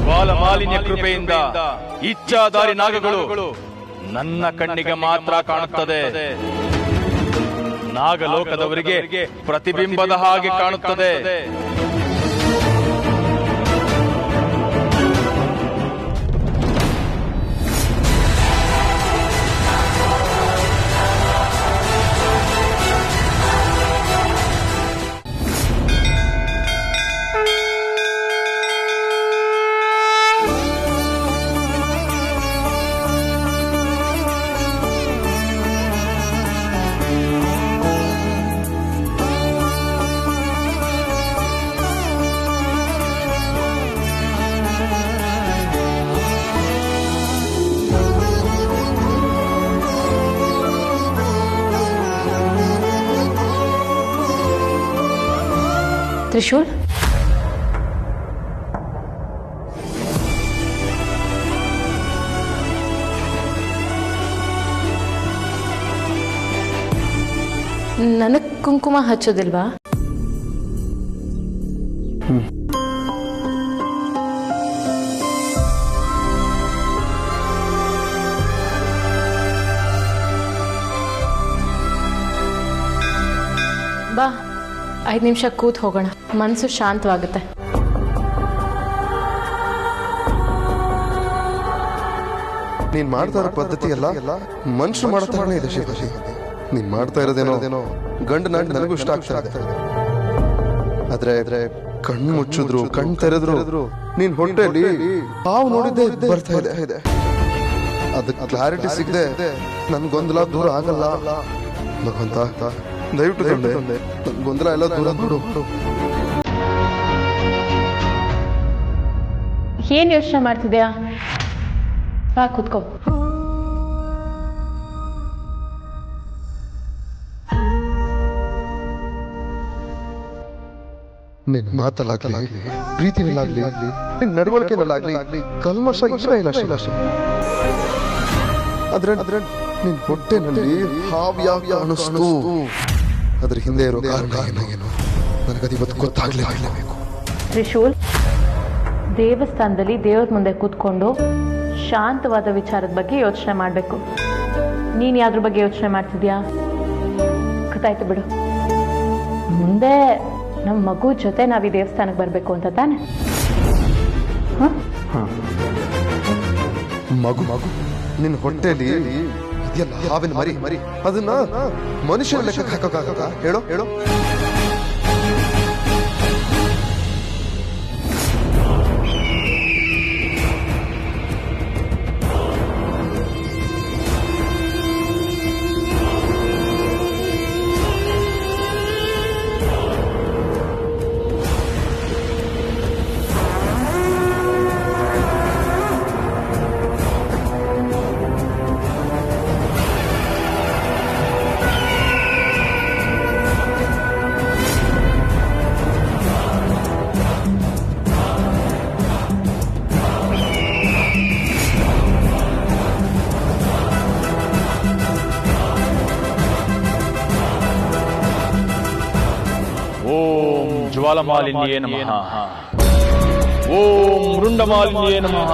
ಜ್ವಾಲಮಾಲಿನ್ಯ ಕೃಪೆಯಿಂದ ಇಚ್ಛಾಧಾರಿ ನಾಗಗಳು ನನ್ನ ಕಣ್ಣಿಗೆ ಮಾತ್ರ ಕಾಣುತ್ತದೆ. ನಾಗಲೋಕದವರಿಗೆ ಪ್ರತಿಬಿಂಬದ ಹಾಗೆ ಕಾಣುತ್ತದೆ. त्रिशूल ನನಗೆ ಕುಂಕುಮ ಹಚ್ಚೋದಿಲ್ವಾ? ಬಾ 5 ನಿಮಿಷ ಕೂತ್ ಹೋಗೋಣ, ಮನಸ್ಸು ಶಾಂತವಾಗುತ್ತೆ. ನೀನ್ ಮಾಡ್ತಾ ಇರೋ ಪದ್ಧತಿ ಎಲ್ಲ ಮನುಷ್ಯರು ಮಾಡ್ತಾನೆ ಇದೆ ಶಿವಶಿ. ನೀನ್ ಮಾಡ್ತಾ ಇರೋದೇನೋ ಗಂಡು ನಾಟಿ ನನಗೂ ಇಷ್ಟ ಆಗ್ತಾ ಇದೆ. ಆದ್ರೆ ಕಣ್ಣು ಮುಚ್ಚಿದ್ರು ಕಣ್ಣು ತೆರೆದ್ರು ನೀನ್ ಹೊಟ್ಟೆಲಿ ಹಾವು ನೋಡಿದ್ದೆ ಬರ್ತಾ ಇದೆ. ಅದಕ್ಕೆ ಕ್ಲಾರಿಟಿ ಸಿಗದೆ ನನ್ ಗೊಂದಲ ದೂರ ಆಗಲ್ಲ ಭಗವಂತ. ದಯವಿಟ್ಟು ನನ್ ಗೊಂದಲ ಎಲ್ಲ ದೂರ ಬಿಡು. ಏನ್ ಯೋಚನೆ ಮಾಡ್ತಿದ್ಯಾ? ಬಾ ಕೂತ್ಕೋ. ನಿನ್ ಮಾತಲ್ಲಾಗ್ಲಿ, ಪ್ರೀತಿನಲ್ಲಾಗ್ಲಿ, ನಿನ್ ನಡವಳಿಕೆನಲ್ಲಾಗ್ಲಿ ಕಲ್ಮಶ ಇಲ್ಲ. ಆದ್ರೆ ನಿನ್ ಹೊಟ್ಟೆನಲ್ಲಿ ಹಾವ್ಯಾವ ಅನಿಸ್ತು. ಅದ್ರ ಹಿಂದೆ ಇರೋ ಕಾರಣ ಏನು ನನಗದು ಇವತ್ತು ಗೊತ್ತಾಗ್ಲೇಬೇಕು. ತ್ರಿಶೂಲ್, ದೇವಸ್ಥಾನದಲ್ಲಿ ದೇವ್ರ ಮುಂದೆ ಕೂತ್ಕೊಂಡು ಶಾಂತವಾದ ವಿಚಾರದ ಬಗ್ಗೆ ಯೋಚನೆ ಮಾಡಬೇಕು. ನೀನು ಯಾವ್ದ್ರ ಬಗ್ಗೆ ಯೋಚನೆ ಮಾಡ್ತಿದ್ಯಾ? ಗೊತ್ತಾಯ್ತು ಬಿಡು. ಮುಂದೆ ನಮ್ಮ ಮಗು ಜೊತೆ ನಾವು ಈ ದೇವಸ್ಥಾನಕ್ಕೆ ಬರಬೇಕು ಅಂತ ತಾನೆ? ಮಗು ನಿನ್ನ ಹೊಟ್ಟೆಲಿ ಇದೆಯಲ್ಲ ಹಾವಿನ ಮರಿ, ಅದನ್ನ ಮನುಷ್ಯನ ಲೆಕ್ಕಕ್ಕೆ ಹಾಕೋಕ್ಕಾಗ? ಹೇಳೋ. ಓಂ ಜ್ವಾಲಮಾಲಿನ್ಯೇ ನಮಃ. ಓಂ ರುಂಡಮಾಲಿನ್ಯೇ ನಮಃ.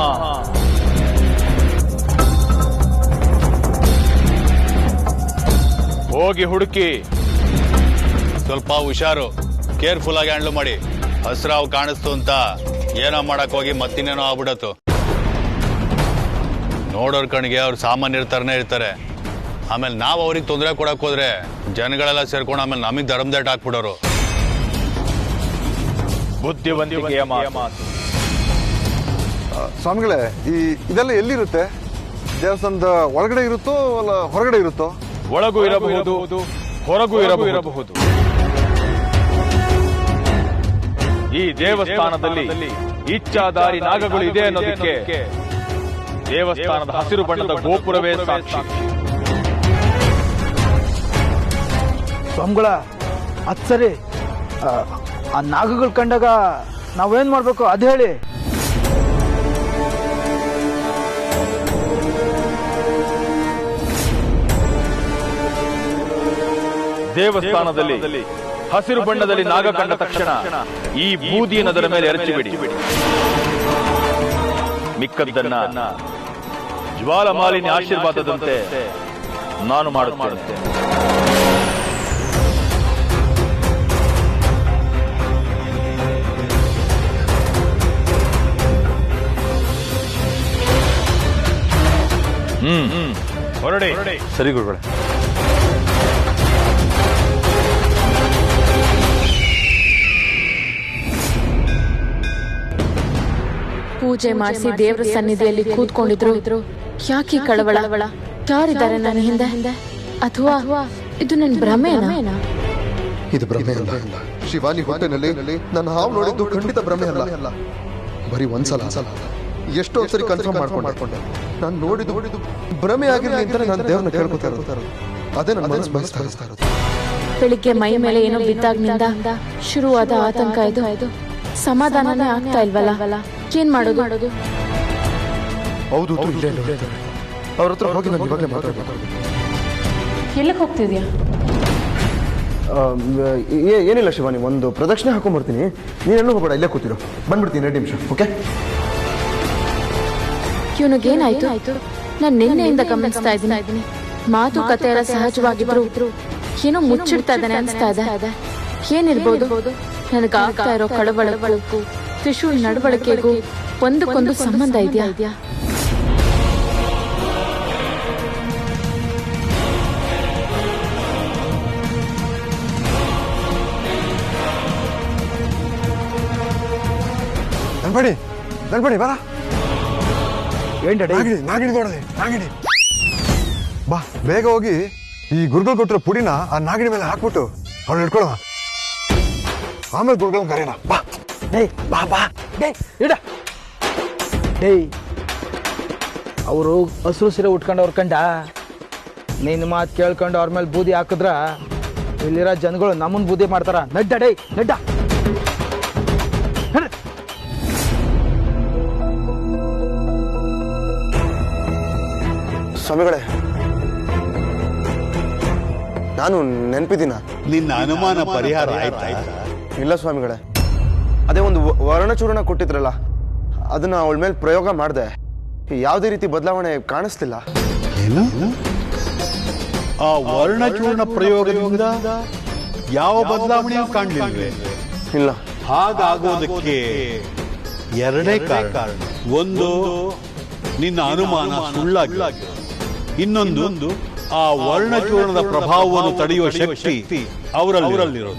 ಹೋಗಿ ಹುಡುಕಿ. ಸ್ವಲ್ಪ ಹುಷಾರು, ಕೇರ್ಫುಲ್ ಆಗಿ ಹ್ಯಾಂಡ್ಲ್ ಮಾಡಿ. ಹಸ್ರಾವ್ ಕಾಣಿಸ್ತು ಅಂತ ಏನೋ ಮಾಡಕ್ ಹೋಗಿ ಮತ್ತಿನ್ನೇನೋ ಆಗ್ಬಿಡತ್ತು. ನೋಡೋರ್ ಕಣ್ಣಿಗೆ ಅವ್ರು ಸಾಮಾನ್ಯ ಇರ್ತಾರೆ. ಆಮೇಲೆ ನಾವು ಅವ್ರಿಗೆ ತೊಂದರೆ ಕೊಡಕ್ ಹೋದ್ರೆ ಜನಗಳೆಲ್ಲ ಸೇರ್ಕೊಂಡು ಆಮೇಲೆ ನಮಗ್ ಧರ್ಮದೇಟ್ ಹಾಕ್ಬಿಡೋರು. ಬುದ್ಧಿವಂತಿಕೆಯ ಮಾತು. ಸ್ವಾಮಿಗಳೇ, ಇದೆಲ್ಲ ಎಲ್ಲಿರುತ್ತೆ? ದೇವಸ್ಥಾನದ ಒಳಗಡೆ ಇರುತ್ತೋ ಅಲ್ಲ ಹೊರಗಡೆ ಇರುತ್ತೋ? ಒಳಗೂ ಇರಬಹುದು, ಹೊರಗೂ ಇರಬಹುದು. ಈ ದೇವಸ್ಥಾನದಲ್ಲಿ ಇಚ್ಛಾಧಾರಿ ನಾಗಗಳು ಇದೆ ಅನ್ನೋದಕ್ಕೆ ದೇವಸ್ಥಾನದ ಹಸಿರು ಬಣ್ಣದ ಗೋಪುರವೇ ಸಾಕ್ಷಿ. ಸ್ವಾಮಿಗಳ, ಅದ್ ಸರಿ, ಆ ನಾಗಗಳು ಕಂಡಾಗ ನಾವೇನ್ ಮಾಡ್ಬೇಕು ಅದ್ ಹೇಳಿ. ದೇವಸ್ಥಾನದಲ್ಲಿ ಹಸಿರು ಬಣ್ಣದಲ್ಲಿ ನಾಗ ಕಂಡ ತಕ್ಷಣ ಈ ಬೂದಿಯನ್ನು ಅದರ ಮೇಲೆ ಎರಚಿಬಿಡಿ. ಮಿಕ್ಕದ್ದನ್ನ ಜ್ವಾಲಮಾಲಿನಿ ಆಶೀರ್ವಾದದಂತೆ ನಾನು ಮಾಡುತ್ತೇನೆ. ಹೊರಡಿ. ಸರಿ ಗುರುಗಳೇ. ಪೂಜೆ ಮಾಡಿಸಿ ದೇವರ ಸನ್ನಿಧಿಯಲ್ಲಿ ಕೂತ್ಕೊಂಡಿದ್ರು. ಯಾಕೆ ಕಳವಳ? ಯಾರಿದ್ದಾರೆ ನನ್ನ ಹಿಂದೆ? ಅಥವಾ ಇದು ನನ್ನ ಭ್ರಮೆನಾ? ಇದು ಭ್ರಮೆ ಅಲ್ಲ. ಶಿವಾನಿ ಹೋಟೆಲ್ನಲ್ಲಿ ನಾನು ಹಾವು ನೋಡಿದ್ದು ಖಂಡಿತ ಭ್ರಮೆ ಅಲ್ಲ. ಬರೀ ಒಂದ್ಸಲ ಎಷ್ಟೋ ಸರಿ ಕನ್ಫರ್ಮ್ ಮಾಡ್ಕೊಂಡೆ. ನಾನು ನೋಡಿದ್ದು ಭ್ರಮೆ ಆಗಿರಲಿ ಅಂತ ನಾನು ದೇವ್ರನ್ನ ಕೇಳ್ಕೊತಾ ಇರೋದು. ಅದೇ ನನ್ನ ಮನಸ್ಸು ಬಯಸ್ತಾ ಇರೋದು. ಬೆಳಿಗ್ಗೆ ಮೈ ಮೇಲೆ ಏನೋ ಬಿದ್ದಾಗಿನಿಂದ ಶುರುವಾದ ಆತಂಕ ಇದು ಸಮಾಧಾನನೇ ಆಗ್ತಾ ಇಲ್ವಲ್ಲ? ಏನ್ ಮಾಡೋದು? ಹೌದು, ಅವ್ರ ಹತ್ರ ಹೋಗಿ ನಾನು ಇವಾಗಲೇ ಮಾತಾಡ್ಬೇಕು. ಎಲ್ಲಿಗೆ ಹೋಗ್ತಿದ್ಯಾ? ಏನಿಲ್ಲ ಶಿವಾನಿ, ಒಂದು ಪ್ರದಕ್ಷಿಣೆ ಹಾಕೊಂಡ್ಬರ್ತೀನಿ. ನೀನೆಲ್ಲೂ ಹೋಗ್ಬೇಡ, ಇಲ್ಲೇ ಕೂತಿರೋ. ಬಂದ್ಬಿಡ್ತೀನಿ 2 ನಿಮಿಷ. ಓಕೆ? ಇವನಿಗೇನಾಯ್ತು? ನಾನು ನಿನ್ನೆಯಿಂದ ಗಮನಿಸ್ತಾ ಇದ್ದೀನಿ. ಮಾತುಕತೆ ಎಲ್ಲ ಸಹಜವಾಗಿದ್ರು ಏನೋ ಮುಚ್ಚಿಡ್ತಾ ಇದ್ದಾನೆ ಅನ್ಸ್ತಾ ಇದೆ. ಏನಿರ್ಬೋದು? ನನಗಾಗ್ತಾ ಇರೋ ಕಳವಳಕ್ಕೂ ತ್ರಿಶೂಲ್ ನಡವಳಿಕೆಗೂ ಒಂದಕ್ಕೊಂದು ಸಂಬಂಧ ಇದೆಯಾ? ನಡ್ಬೇಡಿ ಬರ. ಏನ್ ನಾಗಿಡಿ ನೋಡದೆ, ನಾಗಿಡಿ ಬಾ. ಬೇಗ ಹೋಗಿ ಈ ಗುರುಗಳು ಕೊಟ್ಟಿರೋ ಪುಡಿನ ಆ ನಾಗಿಡಿ ಮೇಲೆ ಹಾಕ್ಬಿಟ್ಟು ಅವ್ಳು ಹಿಡ್ಕೊಳ್ಳೋಣ. ಆಮೇಲೆ ಗುರುಗಳನ್ನ ಕರೆಯೋಣ. ಬಾ ಬಾ ಬಾ. ಅವರು ಹಸಿರು ಸೀರೆ ಉಟ್ಕೊಂಡವ್ರ ಕಂಡ ನಿನ್ನ ಮಾತು ಕೇಳ್ಕೊಂಡು ಅವ್ರ ಮೇಲೆ ಬೂದಿ ಹಾಕಿದ್ರ ಇಲ್ಲಿರೋ ಜನಗಳು ನಮ್ಮನ್ ಬೂದಿ ಮಾಡ್ತಾರ. ನಡ್ಡ ಸ್ವಾಮಿಗಳೇ, ನಾನು ನೆನಪಿದ್ದೀನ? ನಿನ್ನ ಅನುಮಾನ ಪರಿಹಾರ ಆಯ್ತಾ? ಇಲ್ಲ ಸ್ವಾಮಿಗಳೇ, ಅದೇ ಒಂದು ವರ್ಣಚೂರ್ಣ ಕೊಟ್ಟಿದ್ರಲ್ಲ, ಅದನ್ನ ಅವಳ ಮೇಲೆ ಪ್ರಯೋಗ ಮಾಡಿದೆ. ಯಾವುದೇ ರೀತಿ ಬದಲಾವಣೆ ಕಾಣಿಸ್ತಿಲ್ಲ. ಏನು? ಆ ವರ್ಣಚೂರ್ಣ ಪ್ರಯೋಗದಿಂದ ಯಾವ ಬದಲಾವಣೆಯೂ ಕಾಣಲಿಲ್ವೇ? ಇಲ್ಲ. ಹಾಗಾಗೋದಕ್ಕೆ ಎರಡೇ ಕಾರಣ. ಒಂದು, ನಿನ್ನ ಅನುಮಾನ ಸುಳ್ಳಾಗಿ. ಇನ್ನೊಂದು, ಆ ವರ್ಣಚೂರ್ಣದ ಪ್ರಭಾವವನ್ನು ತಡೆಯುವ ಶಕ್ತಿ ಅವರಲ್ಲಿರೋದು.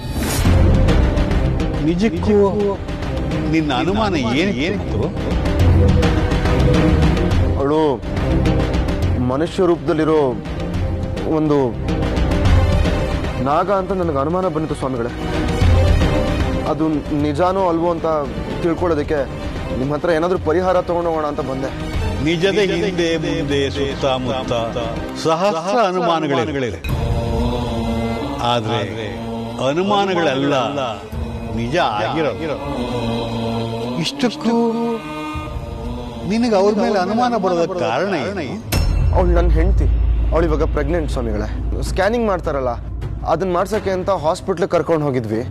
ನಿಜಕ್ಕೂ ನಿನ್ನ ಅನುಮಾನ ಏನಿತ್ತು? ಅವಳು ಮನುಷ್ಯ ರೂಪದಲ್ಲಿರೋ ಒಂದು ನಾಗ ಅಂತ ನನಗೆ ಅನುಮಾನ ಬಂದಿತ್ತು ಸ್ವಾಮಿಗಳೇ. ಅದು ನಿಜಾನೋ ಅಲ್ವೋ ಅಂತ ತಿಳ್ಕೊಳ್ಳೋದಕ್ಕೆ ನಿಮ್ಮ ಹತ್ರ ಏನಾದರೂ ಪರಿಹಾರ ತಗೊಂಡೋಗೋಣ ಅಂತ ಬಂದೆ. ನಿಜದ ಹಿಂದೆ ಮುಂದೆ ಸುತ್ತಮುತ್ತ ಸಹಸ್ರ ಅನುಮಾನಗಳಿವೆ. ಆದ್ರೆ ಅನುಮಾನಗಳೆಲ್ಲ ನಿಜ ಆಗಿರೋ. ಇಷ್ಟಕ್ಕೂ ನಿನಗೆ ಅವ್ರ ಮೇಲೆ ಅನುಮಾನ ಬರೋದಕ್ಕೆ ಕಾರಣ ಏನು? ಅವಳು ನನ್ನ ಹೆಂಡತಿ. ಅವಳು ಇವಾಗ ಪ್ರೆಗ್ನೆಂಟ್ ಸ್ವಾಮಿಗಳೇ. ಸ್ಕ್ಯಾನಿಂಗ್ ಮಾಡ್ತಾರಲ್ಲ, ಅದನ್ನ ಮಾಡ್ಸಕ್ಕೆ ಅಂತ ಹಾಸ್ಪಿಟ್ಲಿಗೆ ಕರ್ಕೊಂಡು ಹೋಗಿದ್ವಿ.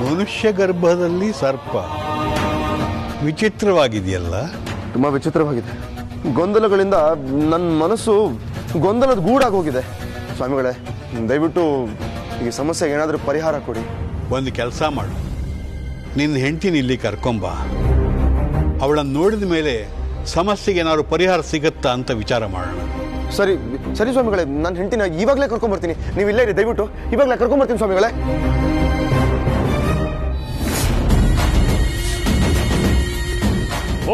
ಮನುಷ್ಯ ಗರ್ಭದಲ್ಲಿ ಸರ್ಪ ವಿಚಿತ್ರವಾಗಿದೆಯಲ್ಲ? ತುಂಬಾ ವಿಚಿತ್ರವಾಗಿದೆ. ಗೊಂದಲಗಳಿಂದ ನನ್ನ ಮನಸ್ಸು ಗೊಂದಲದ ಗೂಡಾಗೋಗಿದೆ ಸ್ವಾಮಿಗಳೇ. ದಯವಿಟ್ಟು ಈ ಸಮಸ್ಯೆಗೆ ಏನಾದರೂ ಪರಿಹಾರ ಕೊಡಿ. ಒಂದು ಕೆಲಸ ಮಾಡು, ನಿನ್ನ ಹೆಂಡತಿನ ಇಲ್ಲಿ ಕರ್ಕೊಂಬ. ಅವಳನ್ನು ನೋಡಿದ ಮೇಲೆ ಸಮಸ್ಯೆಗೆ ಏನಾದ್ರು ಪರಿಹಾರ ಸಿಗುತ್ತಾ ಅಂತ ವಿಚಾರ ಮಾಡೋಣ. ಸರಿ ಸರಿ ಸ್ವಾಮಿಗಳೇ, ನನ್ನ ಹೆಂಡತಿನ ಇವಾಗಲೇ ಕರ್ಕೊಂಡ್ಬರ್ತೀನಿ. ನೀವು ಇಲ್ಲೇ ಇರಿ, ದಯವಿಟ್ಟು ಇವಾಗಲೇ ಕರ್ಕೊಂಡ್ಬರ್ತೀನಿ ಸ್ವಾಮಿಗಳೇ.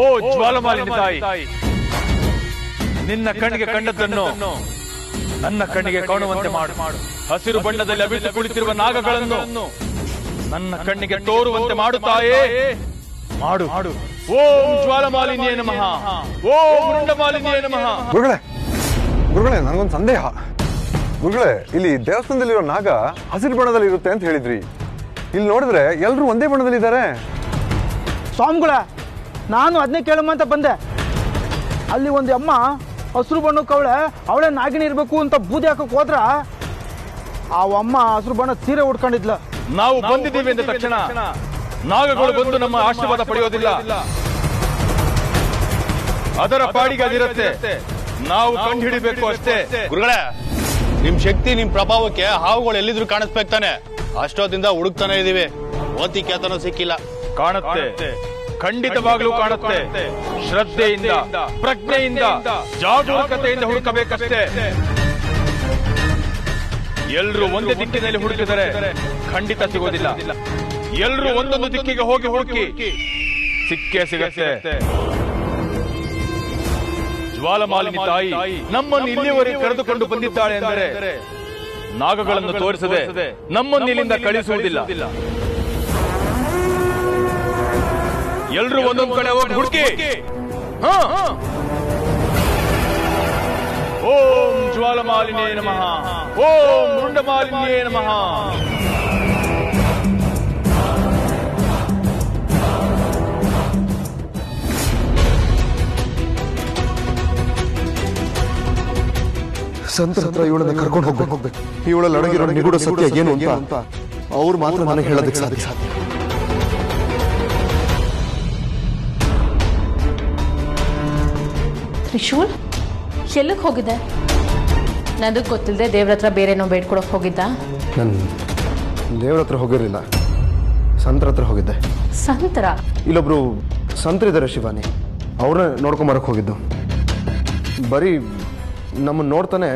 ಓ ಜ್ವಾಲಮಾಲಿನಿ ತಾಯಿ, ನಿನ್ನ ಕಣ್ಣಿಗೆ ಕಂಡದ್ದನ್ನು ನನ್ನ ಕಣ್ಣಿಗೆ ಕಾಣುವಂತೆ ಮಾಡು. ಹಸಿರು ಬಣ್ಣದಲ್ಲಿ ಅವಿತು ಕುಳಿತಿರುವ ನಾಗಗಳನ್ನು ನನ್ನ ಕಣ್ಣಿಗೆ ತೋರುವಂತೆ ಮಾಡುತ್ತಾಯೇ ಮಾಡು. ಓಂ ಜ್ವಾಲಮಾಲಿನಿಯೇ ನಮಃ, ಓಂ ವೃಂಡಮಾಲಿನಿಯೇ ನಮಃ. ಗುರುಗಳೇ, ನನಗೊಂದು ಸಂದೇಹ. ಗುರುಗಳೇ, ಇಲ್ಲಿ ದೇವಸ್ಥಾನದಲ್ಲಿರೋ ನಾಗ ಹಸಿರು ಬಣ್ಣದಲ್ಲಿ ಇರುತ್ತೆ ಅಂತ ಹೇಳಿದ್ರಿ. ಇಲ್ಲಿ ನೋಡಿದ್ರೆ ಎಲ್ಲರೂ ಒಂದೇ ಬಣ್ಣದಲ್ಲಿದ್ದಾರೆ. ಸ್ವಾಮಿಗಳ ನಾನು ಅದನ್ನೇ ಕೇಳಮ್ಮ ಅಂತ ಬಂದೆ. ಅಲ್ಲಿ ಒಂದು ಅಮ್ಮ ಹಸಿರು ಬಣ್ಣಕ್ಕೆ ಅವಳೇ ನಾಗಿಣಿ ಇರಬೇಕು ಅಂತ ಬೂದಿ ಹಾಕಕ್ಕೆ ಹೋದ್ರ ಆ ಅಮ್ಮ ಹಸಿರು ಬಣ್ಣ ಸೀರೆ ಉಟ್ಕೊಂಡಿದ್ಲ. ನಾವು ಬಂದಿದ್ದೀವಿ ಅಂದ ತಕ್ಷಣ ನಾಗಗಳು ಬಂದು ನಮ್ಮ ಆಶೀರ್ವಾದ ಪಡೆಯೋದಿಲ್ಲ. ಅದರ ಪಾಡಿಗೆ ಅದಿರುತ್ತೆ, ನಾವು ಕಂಡುಹಿಡಿಬೇಕು ಅಷ್ಟೇ. ಗುರುಗಳೇ, ನಿಮ್ ಶಕ್ತಿ ನಿಮ್ ಪ್ರಭಾವಕ್ಕೆ ಹಾವುಗಳು ಎಲ್ಲಿದ್ರು ಕಾಣಿಸ್ಬೇಕು ತಾನೆ. ಅಷ್ಟೊತ್ತಿಂದ ಹುಡುಕ್ತಾನೆ ಇದೀವಿ, ಓತಿ ಕೇತನೂ ಸಿಕ್ಕಿಲ್ಲ. ಕಾಣುತ್ತೆ, ಖಂಡಿತವಾಗ್ಲೂ ಕಾಣುತ್ತೆ. ಶ್ರದ್ಧೆಯಿಂದ, ಪ್ರಜ್ಞೆಯಿಂದ, ಜಾಗರೂಕತೆಯಿಂದ ಹುಡುಕಬೇಕಷ್ಟೇ. ಎಲ್ರೂ ಒಂದೇ ದಿಕ್ಕಿನಲ್ಲಿ ಹುಡುಕಿದರೆ ಖಂಡಿತ ಸಿಗೋದಿಲ್ಲ. ಎಲ್ರೂ ಒಂದೊಂದು ದಿಕ್ಕಿಗೆ ಹೋಗಿ ಹುಡುಕಿ ಸಿಕ್ಕೇ ಸಿಗತ್ತೆ. ಜ್ವಾಲಮಾಲಿನಿ ತಾಯಿ ನಮ್ಮನ್ನು ಇಲ್ಲಿವರೆಗೆ ಕರೆದುಕೊಂಡು ಬಂದಿದ್ದಾಳೆ ಎಂದರೆ ನಾಗಗಳನ್ನು ತೋರಿಸದೆ ನಮ್ಮನ್ನು ಇಲ್ಲಿಂದ ಕಳಿಸುವುದಿಲ್ಲ. ಎಲ್ರೂ ಒಂದೊಂದು ಕಡೆ ಹೋಗಿ ಹುಡುಕಿ. ಓಂ ಜ್ವಾಲಮಾಲಿನೇ ನಮಃ, ಓಂ ರುಂಡಮಾಲಿನ್ಯೇ ನಮಃ. ಸಂತರ ಹತ್ರ ಇವಳನ್ನ ಕರ್ಕೊಂಡು ಹೋಗ್ಬೇಕು. ಇವಳಲ್ಲಿ ಅಡಗಿರೋ ನಿಗೂಢ ಸತ್ಯ ಏನು ಅಂತ ಅವ್ರು ಮಾತ್ರ ನನಗೆ ಹೇಳೋದಕ್ಕೆ ಸಾಧ್ಯ. ತ್ರಿಶೂಲ್ ಎಲ್ಲಕ್ಕೆ ಹೋಗಿದ್ದೆ? ನನಗೆ ಗೊತ್ತಿಲ್ಲದೆ ದೇವ್ರ ಹತ್ರ ಬೇರೆನೋ ಬೇಡ್ಕೊಡಕ್ಕೆ ಹೋಗಿದ್ದ? ನಾನು ದೇವ್ರ ಹತ್ರ ಹೋಗಿರಲಿಲ್ಲ, ಸಂತರ ಹತ್ರ ಹೋಗಿದ್ದೆ. ಸಂತರ? ಇಲ್ಲೊಬ್ರು ಸಂತರಿದ್ದಾರೆ ಶಿವಾನಿ, ಅವ್ರನ್ನ ನೋಡ್ಕೊಂಬರಕ್ಕೆ ಹೋಗಿದ್ದು. ಬರೀ ನಮ್ಮನ್ನು ನೋಡ್ತಾನೆ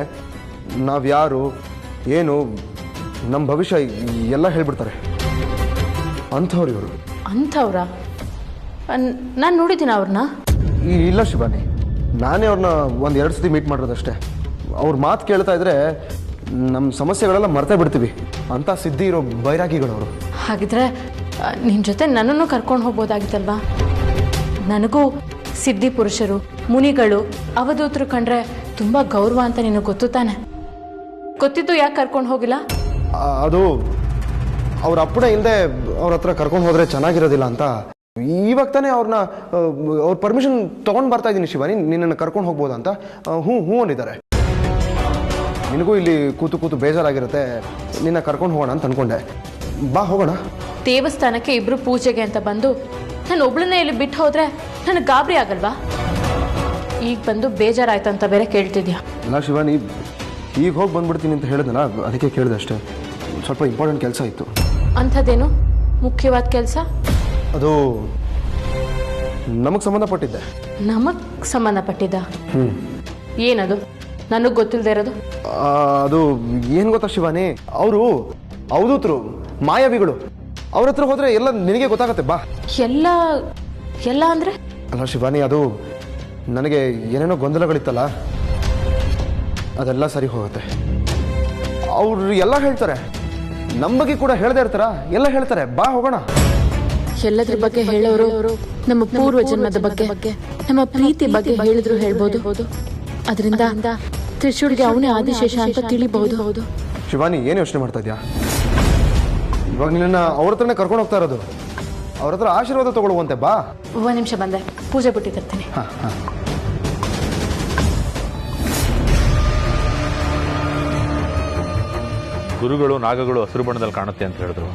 ನಾವ್ಯಾರು ಏನು ನಮ್ಮ ಭವಿಷ್ಯ ಎಲ್ಲ ಹೇಳ್ಬಿಡ್ತಾರೆ. ಅಂಥವ್ರು ಇವರು. ಅಂಥವ್ರ? ನಾನು ನೋಡಿದ್ದೀನಿ ಅವ್ರನ್ನ. ಇಲ್ಲ ಶಿವಾನಿ, ನಾನೇ ಅವ್ರನ್ನ ಒಂದು 2 ಸತಿ ಮೀಟ್ ಮಾಡಿರೋದಷ್ಟೇ. ಅವ್ರ ಮಾತು ಕೇಳ್ತಾ ಇದ್ರೆ ನಮ್ಮ ಸಮಸ್ಯೆಗಳೆಲ್ಲ ಮರ್ತೇ ಬಿಡ್ತೀವಿ. ಅಂಥ ಸಿದ್ಧಿ ಇರೋ ಬೈರಾಗಿಗಳವರು. ಹಾಗಿದ್ರೆ ನಿನ್ನ ಜೊತೆ ನನ್ನನ್ನು ಕರ್ಕೊಂಡು ಹೋಗ್ಬೋದಾಗಿತ್ತಲ್ವಾ? ನನಗೂ ಸಿದ್ಧಿ ಪುರುಷರು, ಮುನಿಗಳು, ಅವಧೂತರು ಕಂಡ್ರೆ ತುಂಬ ಗೌರವ ಅಂತ ನಿನಗೆ ಗೊತ್ತು ತಾನೆ? ಗೊತ್ತಿದ್ದು ಯಾಕೆ ಕರ್ಕೊಂಡು ಹೋಗಿಲ್ಲ? ಅದು ಅವ್ರ ಅಪ್ಪಣೆ ಇಲ್ಲದೆ ಅವ್ರ ಹತ್ರ ಕರ್ಕೊಂಡು ಹೋದರೆ ಚೆನ್ನಾಗಿರೋದಿಲ್ಲ ಅಂತ ಇವಾಗ ತಾನೇ ಅವ್ರನ್ನ ಅವ್ರ ಪರ್ಮಿಷನ್ ತೊಗೊಂಡು ಬರ್ತಾ ಇದ್ದೀನಿ ಶಿವಾನಿ, ನಿನ್ನನ್ನು ಕರ್ಕೊಂಡು ಹೋಗ್ಬೋದಾ ಅಂತ. ಹ್ಞೂ ಅಂದಿದ್ದಾರೆ. ನಿನಗೂ ಇಲ್ಲಿ ಕೂತು ಬೇಜಾರಾಗಿರುತ್ತೆ, ನಿನ್ನ ಕರ್ಕೊಂಡು ಹೋಗೋಣ ಅಂತ ಅಂದ್ಕೊಂಡೆ. ಬಾ ಹೋಗೋಣ. ದೇವಸ್ಥಾನಕ್ಕೆ ಇಬ್ಬರು ಪೂಜೆಗೆ ಅಂತ ಬಂದು ನಾನು ಒಬ್ಳನ್ನೇ ಇಲ್ಲಿ ಬಿಟ್ಟು ಹೋದರೆ ನನಗೆ ಗಾಬರಿ ಆಗಲ್ವಾ? ಈಗ ಬಂದು ಬೇಜಾರಾಯ್ತಂತ ಬೇರೆ ಕೇಳ್ತಿದ್ಯಾ? ಅಲ್ಲ ಶಿವಾನಿ, ಈಗ ಹೋಗಿ ಬಂದ್ಬಿಡ್ತೀನಿ ಅಂತ ಹೇಳಿದ್ನಲ್ಲ, ಅದಕ್ಕೆ ಕೇಳಿದೆ ಅಷ್ಟೇ. ಸ್ವಲ್ಪ ಇಂಪಾರ್ಟೆಂಟ್ ಕೆಲಸ ಇತ್ತು. ಅಂಥದ್ದೇನು ಮುಖ್ಯವಾದ ಕೆಲಸ? ಅದು ನಮಗೆ ಸಂಬಂಧಪಟ್ಟಿದ್ದೆ. ನಮಗೆ ಸಂಬಂಧಪಟ್ಟಿದ್ದ? ಏನದು ನನಗೆ ಗೊತ್ತಿಲ್ಲದೆ ಇರೋದು? ಅದು ಏನು ಗೊತ್ತಾ ಶಿವಾನಿ, ಅವರು ಅವಧೂತರು, ಮಾಯಾವಿಗಳು. ಅವ್ರ ಹತ್ರ ಹೋದರೆ ಎಲ್ಲ ನಿನಗೆ ಗೊತ್ತಾಗತ್ತೆ. ಬಾ. ಎಲ್ಲ ಅಂದರೆ? ಅಲ್ಲ ಶಿವಾನಿ, ಅದು ನನಗೆ ಏನೇನೋ ಗೊಂದಲಗಳಿತ್ತಲ್ಲ, ಅದೆಲ್ಲ ಸರಿ ಹೋಗುತ್ತೆ. ಅವರು ಎಲ್ಲ ಹೇಳ್ತಾರೆ, ನಮ್ಮ ಬಗ್ಗೆ ಕೂಡ ಹೇಳದೇ ಇರ್ತಾರ, ಎಲ್ಲ ಹೇಳ್ತಾರೆ. ಬಾ ಹೋಗೋಣ. ಎಲ್ಲದ್ರ ಬಗ್ಗೆ ಹೇಳೋರು ನಮ್ಮ ಪೂರ್ವ ಜನ್ಮದ ಬಗ್ಗೆ, ನಮ್ಮ ಪ್ರೀತಿ ಬಗ್ಗೆ ಹೇಳಿದ್ರು ಹೇಳ್ಬೋದು. ಅದರಿಂದ ತ್ರಿಶೂಲ್ಗೆ ಅವನೇ ಆದಿಶೇಷ ಅಂತ ತಿಳಿಬಹುದು. ಶಿವಾನಿ, ಏನು ಯೋಚನೆ ಮಾಡ್ತಾ ಇದ್ಯಾ? ಇವಾಗ ನಿನ್ನ ಅವ್ರ ಹತ್ರನೇ ಕರ್ಕೊಂಡು ಹೋಗ್ತಾ ಇರೋದು. ಅವ್ರ ಹತ್ರ ಆಶೀರ್ವಾದ ತಗೊಳ್ಳುವಂತೆ. ಬಾ. 1 ನಿಮಿಷ ಬಂದೆ, ಪೂಜೆ ಬಿಟ್ಟು ತರ್ತೀನಿ. ಗುರುಗಳು ನಾಗಗಳು ಹಸಿರು ಬಣ್ಣದಲ್ಲಿ ಕಾಣುತ್ತೆ ಅಂತ ಹೇಳಿದ್ರು.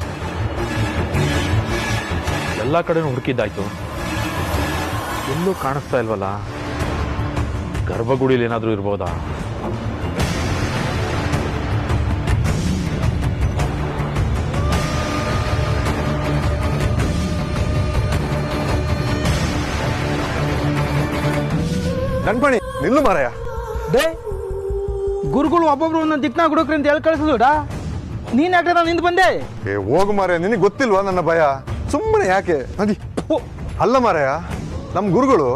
ಎಲ್ಲ ಕಡೆನೂ ಹುಡುಕಿದ್ದಾಯ್ತು, ಎಲ್ಲೂ ಕಾಣಿಸ್ತಾ ಇಲ್ವಲ್ಲ. ಗರ್ಭಗುಡಿಲಿ ಏನಾದರೂ ಇರ್ಬೋದಾ? ನನ್ಪಣಿ ನಿಲ್ಲು ಮಾರಾಯ. ಗುರುಗಳು ಒಬ್ಬೊಬ್ರು ಒಂದೊಂದು ದಿಕ್ನಾಗ ಹುಡುಕ್ರಿ ಅಂತ ಹೇಳಿ ಕಳಿಸಿದ. ನೀನ್ ಯಾಕೆ ನಿಂತು ಬಂದೆ? ಹೋಗು ಮಾರಾಯ, ನಿನಗೆ ಗೊತ್ತಿಲ್ವಾ ನನ್ನ ಭಯ? ಸುಮ್ಮನೆ ಯಾಕೆ ನದಿ. ಅಲ್ಲ ಮಾರಾಯ, ನಮ್ಮ ಗುರುಗಳು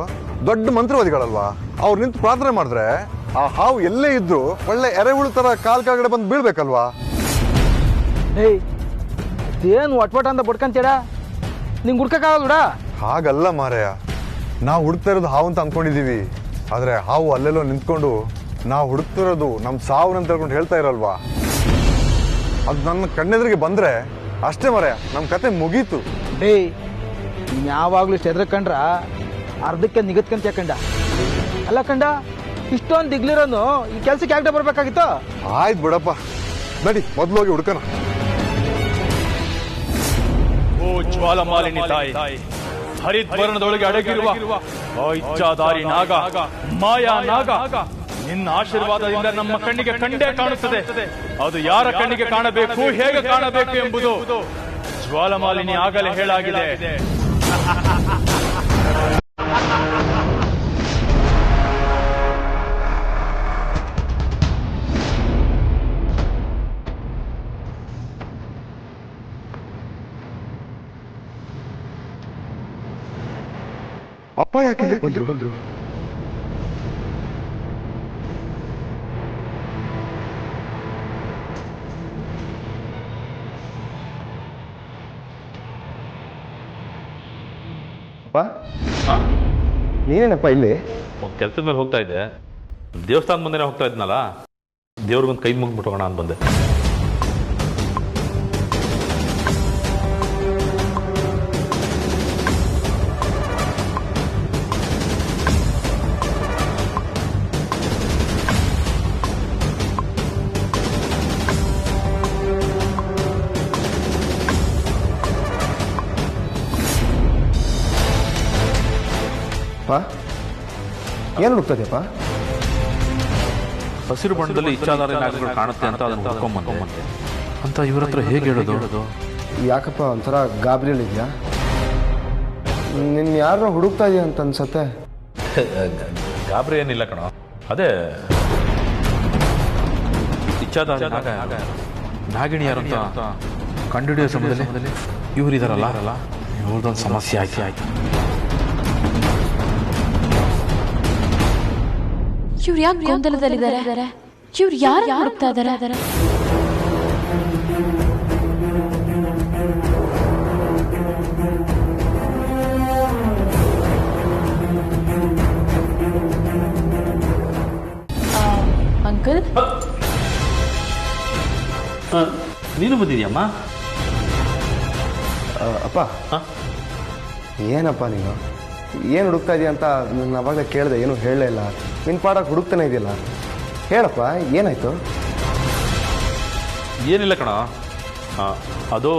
ದೊಡ್ಡ ಮಂತ್ರವಾದಿಗಳಲ್ವಾ? ಅವ್ರು ನಿಂತು ಪ್ರಾರ್ಥನೆ ಮಾಡಿದ್ರೆ ಆ ಹಾವು ಎಲ್ಲೇ ಇದ್ರು ಒಳ್ಳೆ ಎರೆಹುಳು ತರ ಕಾಲ್ ಕೆಳಗಡೆ ಬಂದು ಬೀಳ್ಬೇಕಲ್ವಾ? ಏನು ಒಟ್ವಟ ಅಂತ ಬಡ್ಕಂತೀಡ? ನಿಂಗೆ ಹುಡ್ಕಕ್ಕಾಗಲ್ಡ? ಹಾಗಲ್ಲ ಮಾರಾಯ, ನಾವು ಹುಡುಕ್ತಾ ಇರೋದು ಹಾವು ಅಂತ ಅನ್ಕೊಂಡಿದೀವಿ. ಆದ್ರೆ ಹಾವು ಅಲ್ಲೆಲ್ಲೋ ನಿಂತ್ಕೊಂಡು ನಾವು ಹುಡುಕ್ತಿರೋದು ನಮ್ಮ ಸಾವನ್ನ ತಿಳ್ಕೊಂಡು ಹೇಳ್ತಾ ಇರಲ್ವಾ? ಅದು ನನ್ನ ಕಣ್ಣೆದ್ರಿಗೆ ಬಂದ್ರೆ ಅಷ್ಟೇ ಮಾರಾಯ, ನಮ್ಮ ಕತೆ ಮುಗೀತು. ನೀನ್ ಯಾವಾಗ್ಲೂ ಇಷ್ಟು ಹೆದರ್ಕಂಡ್ರ ಅರ್ಧಕ್ಕೆ ನಿಗದ್ಕಂತ ಕಂಡ. ಅಲ್ಲ ಕಂಡ, ಇಷ್ಟೊಂದು ದಿಗ್ಲಿರೋನು ಈ ಕೆಲ್ಸಕ್ಕೆ ಯಾಕೆ ಬರ್ಬೇಕಾಗಿತ್ತು? ಆಯ್ತು ಬಿಡಪ್ಪ, ನಡಿ ಮೊದ್ಲು ಹೋಗಿ ಹುಡ್ಕನ. ಓ ಜ್ವಾಲಮಾಲಿನಿ ತಾಯಿ, ಹರಿದ್ವರ್ಣದೊಳಗೆ ಅಡಗಿರುವ ಆ ಇಚ್ಛಾಧಾರಿ ನಾಗ, ಮಾಯಾ ನಾಗ, ನಿನ್ನ ಆಶೀರ್ವಾದದಿಂದ ನಮ್ಮ ಕಣ್ಣಿಗೆ ಕಂಡೇ ಕಾಣುತ್ತದೆ. ಅದು ಯಾರ ಕಣ್ಣಿಗೆ ಕಾಣಬೇಕು, ಹೇಗೆ ಕಾಣಬೇಕು ಎಂಬುದು ಜ್ವಾಲಮಾಲಿನಿ ಆಗಲೇ ಹೇಳಾಗಿದೆ. ಅಪ್ಪ ಯಾಕೆ ಬಂದ್ರು? ನೀನೇನಪ್ಪ ಇಲ್ಲಿ? ಒಂದು ಕೆಲಸದ ಮೇಲೆ ಹೋಗ್ತಾ ಇದ್ದೆ, ದೇವಸ್ಥಾನ ಮುಂದೆನೇ ಹೋಗ್ತಾ ಇದ್ನಲ್ಲ, ದೇವ್ರಿಗೊಂದು ಕೈ ಮುಗ್ಬಿಟ್ಟೋಗೋಣ ಅಂತ ಬಂದೆ. ಏನು ಹುಡುಕ್ತದೆಯಪ್ಪ? ಹಸಿರು ಬಣ್ಣದಲ್ಲಿ ಇಚ್ಛಾಧಾರಿ ನಾಗಗಳು ಕಾಣುತ್ತೆ ಅಂತ ಅದನ್ನು ಹುಡ್ಕೊಂಬಂದೆ ಅಂತ ಇವ್ರ ಹತ್ರ ಹೇಗೆ ಹೇಳೋದು? ಯಾಕಪ್ಪ ಒಂಥರ ಗಾಬರಿಯಲ್ಲಿ ಇದೆಯಾ? ನಿನ್ನ ಯಾರೋ ಹುಡುಕ್ತಾ ಇದೆಯಾ ಅಂತ ಅನ್ಸತ್ತೆ. ಗಾಬರಿ ಏನಿಲ್ಲ ಕಣ, ಅದೇ ಇಚ್ಛಾಧಾರಿ ನಾಗಿಣಿ ಯಾರು ಅಂತ ಕಂಡುಹಿಡಿಯೋ ಸಮಯದಲ್ಲಿ ಇವ್ರು ಇದಾರಲ್ಲ, ಇವ್ರದೊಂದು ಸಮಸ್ಯೆ ಆಯ್ತು. ಇವ್ರು ಯಾಕೆ ಗೊಂದಲದಲ್ಲಿದ್ದಾರೆ? ಇವ್ರು ಯಾರು ಹುಡುಕ್ತಾ ಇದ್ದಾರೆ? ಅಂಕಲ್, ನೀನು ಬಂದಿದ್ಯಮ್ಮ? ಅಪ್ಪ, ಏನಪ್ಪ ನೀನು ಏನು ಹುಡುಕ್ತಾ ಇದೆಯಾ ಅಂತ ನನ್ನ ಅವಾಗಲೇ ಕೇಳಿದೆ, ಏನು ಹೇಳಲೇ ಇಲ್ಲ. ನಿನ್ನ ಪಾಡಕ್ಕೆ ಹುಡುಕ್ತಾನೆ ಇದೆಯಲ್ಲ, ಹೇಳಪ್ಪ ಏನಾಯ್ತು? ಏನಿಲ್ಲ ಕಣ, ಅದು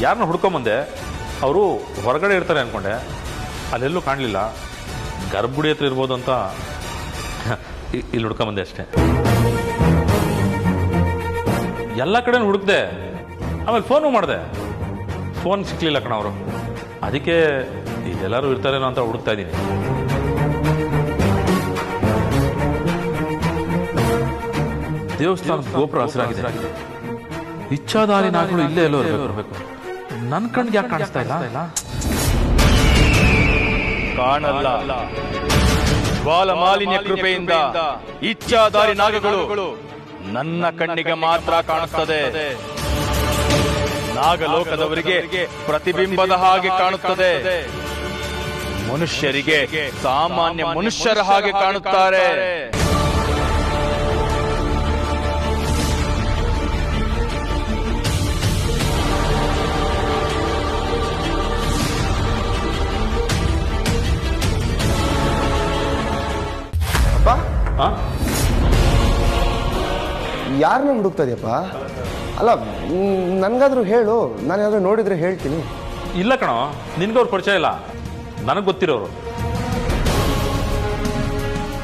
ಯಾರನ್ನ ಹುಡ್ಕೊಂಬಂದೆ. ಅವರು ಹೊರಗಡೆ ಇರ್ತಾರೆ ಅಂದ್ಕೊಂಡೆ, ಅಲ್ಲೆಲ್ಲೂ ಕಾಣಲಿಲ್ಲ. ಗರ್ಭಗುಡಿ ಹತ್ರ ಇರ್ಬೋದು ಅಂತ ಇಲ್ಲಿ ಹುಡ್ಕೊಂಬಂದೆ ಅಷ್ಟೇ. ಎಲ್ಲ ಕಡೆ ಹುಡುಕ್ದೆ, ಆಮೇಲೆ ಫೋನು ಮಾಡಿದೆ, ಫೋನ್ ಸಿಕ್ಕಲಿಲ್ಲ ಕಣ ಅವರು. ಅದಕ್ಕೆ ಇದೆಲ್ಲರೂ ಇರ್ತಾರೇನೋ ಅಂತ ಹುಡುಕ್ತಾ ಇದ್ದೀನಿ. ದೇವಸ್ಥಾನದ ಗೋಪುರ ಹಸಿರಾಗಿದೆ, ಇಚ್ಛಾಧಾರಿ ನಾಗಗಳು ಇಲ್ಲೇ ಎಲ್ಲೋ ಇರಬೇಕು. ನನ್ನ ಕಣ್ಣಿಗೆ ಯಾಕೆ ಕಾಣಿಸ್ತಾ ಇಲ್ಲ? ಕಾಣಲ್ಲ. ಜ್ವಾಲಮಾಲಿನ್ಯ ಕೃಪೆಯಿಂದ ಇಚ್ಛಾಧಾರಿ ನಾಗಗಳು ನನ್ನ ಕಣ್ಣಿಗೆ ಮಾತ್ರ ಕಾಣಿಸ್ತದೆ. ನಾಗಲೋಕದವರಿಗೆ ಪ್ರತಿಬಿಂಬದ ಹಾಗೆ ಕಾಣುತ್ತದೆ, ಮನುಷ್ಯರಿಗೆ ಸಾಮಾನ್ಯ ಮನುಷ್ಯರ ಹಾಗೆ ಕಾಣುತ್ತಾರೆ. ಯಾರನ್ನ ಹುಡುಕ್ತಾ ಇದೆಯಪ್ಪ? ಅಲ್ಲ, ನನ್ಗಾದ್ರೂ ಹೇಳು, ನಾನು ಯಾವ್ದಾದ್ರು ನೋಡಿದ್ರೆ ಹೇಳ್ತೀನಿ. ಇಲ್ಲ ಕಣೋ, ನಿನ್ಗವ್ರು ಪರಿಚಯ ಇಲ್ಲ, ನನಗೆ ಗೊತ್ತಿರೋರು.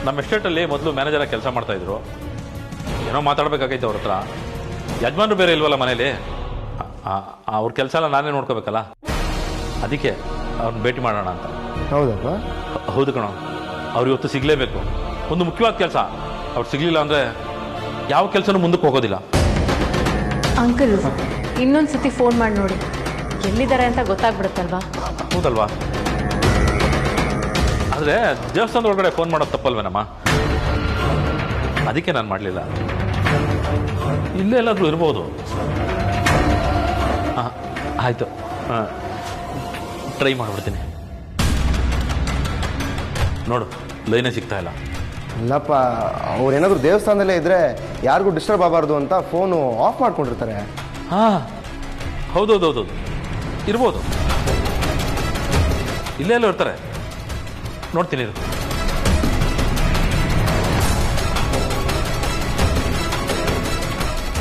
ನಮ್ಮ ಎಸ್ಟೇಟಲ್ಲಿ ಮೊದಲು ಮ್ಯಾನೇಜರಾಗಿ ಕೆಲಸ ಮಾಡ್ತಾ ಇದ್ರು. ಏನೋ ಮಾತಾಡ್ಬೇಕಾಗೈತೆ ಅವ್ರ ಹತ್ರ. ಯಜಮಾನ್ರು ಬೇರೆ ಇಲ್ವಲ್ಲ ಮನೇಲಿ, ಅವ್ರ ಕೆಲಸ ಎಲ್ಲ ನಾನೇ ನೋಡ್ಕೋಬೇಕಲ್ಲ, ಅದಕ್ಕೆ ಅವ್ರನ್ನ ಭೇಟಿ ಮಾಡೋಣ ಅಂತ. ಹೌದಪ್ಪ? ಹೌದು ಕಣೋ, ಅವ್ರು ಇವತ್ತು ಸಿಗಲೇಬೇಕು. ಒಂದು ಮುಖ್ಯವಾದ ಕೆಲಸ, ಅವ್ರು ಸಿಗಲಿಲ್ಲ ಅಂದರೆ ಯಾವ ಕೆಲಸನೂ ಮುಂದಕ್ಕೆ ಹೋಗೋದಿಲ್ಲ. ಅಂಕಲ್, ಇನ್ನೊಂದ್ಸತಿ ಫೋನ್ ಮಾಡಿ ನೋಡಿ, ಎಲ್ಲಿದ್ದಾರೆ ಅಂತ ಗೊತ್ತಾಗ್ಬಿಡುತ್ತಲ್ವಾ? ಹೌದಲ್ವಾ? ಆದರೆ ದೇವಸ್ಥಾನದ ಒಳಗಡೆ ಫೋನ್ ಮಾಡೋದು ತಪ್ಪಲ್ವೇನಮ್ಮ? ಅದಕ್ಕೆ ನಾನು ಮಾಡಲಿಲ್ಲ. ಇಲ್ಲೇ ಎಲ್ಲಾದರೂ ಇರ್ಬೋದು. ಆಯಿತು, ಟ್ರೈ ಮಾಡಿಬಿಡ್ತೀನಿ. ನೋಡು, ಲೈನೇ ಸಿಗ್ತಾ ಇಲ್ಲ. ಇಲ್ಲಪ್ಪ, ಅವ್ರೇನಾದರೂ ದೇವಸ್ಥಾನದಲ್ಲೇ ಇದ್ರೆ ಯಾರಿಗೂ ಡಿಸ್ಟರ್ಬ್ ಆಗಬಾರ್ದು ಅಂತ ಫೋನು ಆಫ್ ಮಾಡ್ಕೊಂಡಿರ್ತಾರೆ. ಹಾಂ, ಹೌದೌದೌದು, ಇರ್ಬೋದು. ಇಲ್ಲೇ ಎಲ್ಲೋ ಇರ್ತಾರೆ, ನೋಡ್ತೀನಿ ಇರು.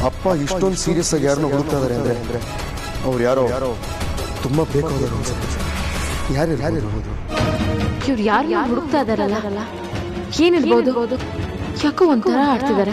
ಅಪ್ಪ ಇಷ್ಟೊಂದು ಸೀರಿಯಸ್ ಆಗಿ ಯಾರನ್ನ ಹುಡುಕ್ತಾ ಇದಾರೆ ಅಂದ್ರೆ ಅವ್ರು ಯಾರೋ ತುಂಬಾ ಬೇಕಾದವರು ಯಾರಿರ್ಬೋದು? ಇವ್ರು ಯಾರು ಹುಡುಕ್ತಾ ಇದಾರಲ್ಲ, ಏನಿರ್ಬೋದು? ಯಾಕೋ ಒಂಥರ ಆಡ್ತಿದ್ದಾರೆ.